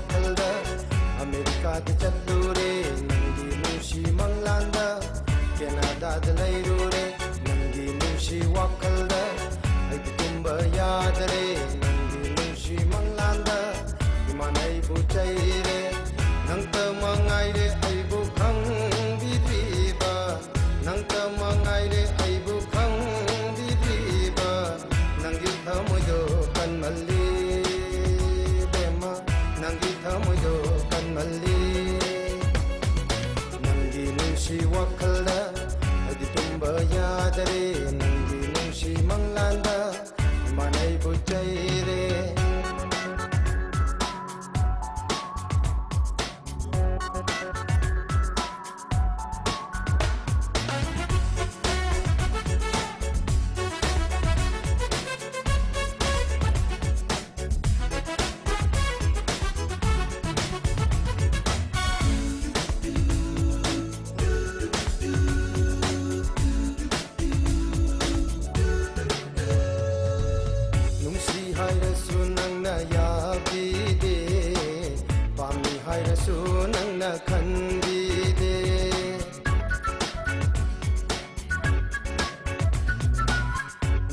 wakalda America da challure nangi nushi manglanda Canada da lairure nangi nushi wakalda ai tumba yadare nangi nushi manglanda imanai bu chaire nang ta mangai re ai bu khang bidriba nang ta mangai re ai bu khang bidriba nangi thamoyo kan malli bema nangi thamoyo kan malli nangi nushi wakalda ai tumba yadare nangi nushi manglanda imanai bu chaire nangna khanbide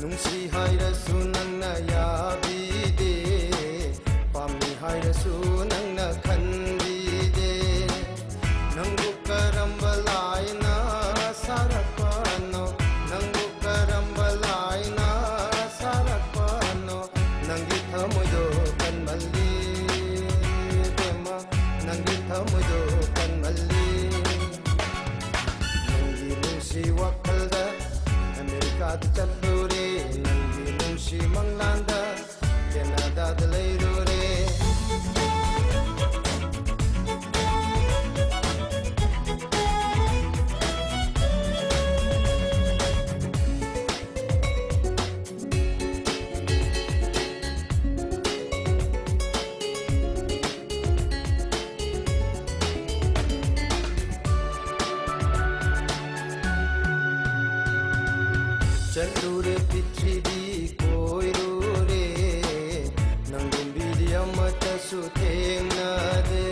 nungsi hairasu nangna yabide pami hairasu nangna khanbide nangu karambalaina sarakano nangu karambalaina sarakano nangi thamoyo kanmalli nangi thamoyo kan malli nangi nushi wakalda America da challure nangi nushi manglanda Canada da lairure Chalure pithibi koirure nangum bidiyam tasu thengna de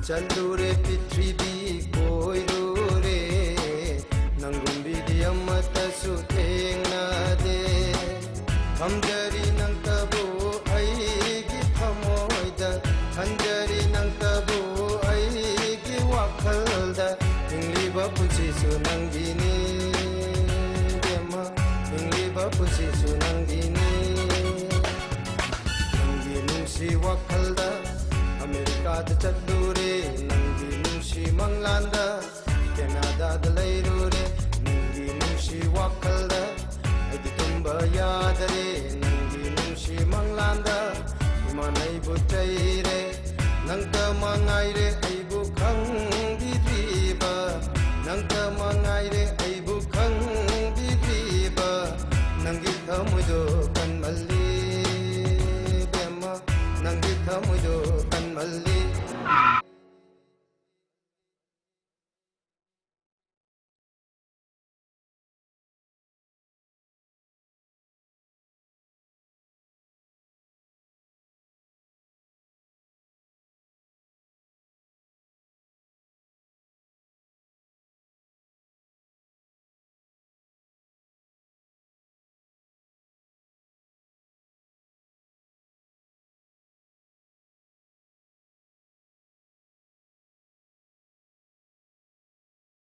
Chalure pithibi koirure nangum bidiyam tasu thengna de Hamjari nang tabu ai gi thamoida Hamjari nang tabu ai gi wakalda ingliba pusisu nangini dema ingliba pusisu nangini nangi nushi wakalda America da challure nangi nushi manglanda Canada da lairure nangi nushi wakalda ai tumba yadare nangi nushi manglanda imanai bu chaire nang ta mangai re ai bu khang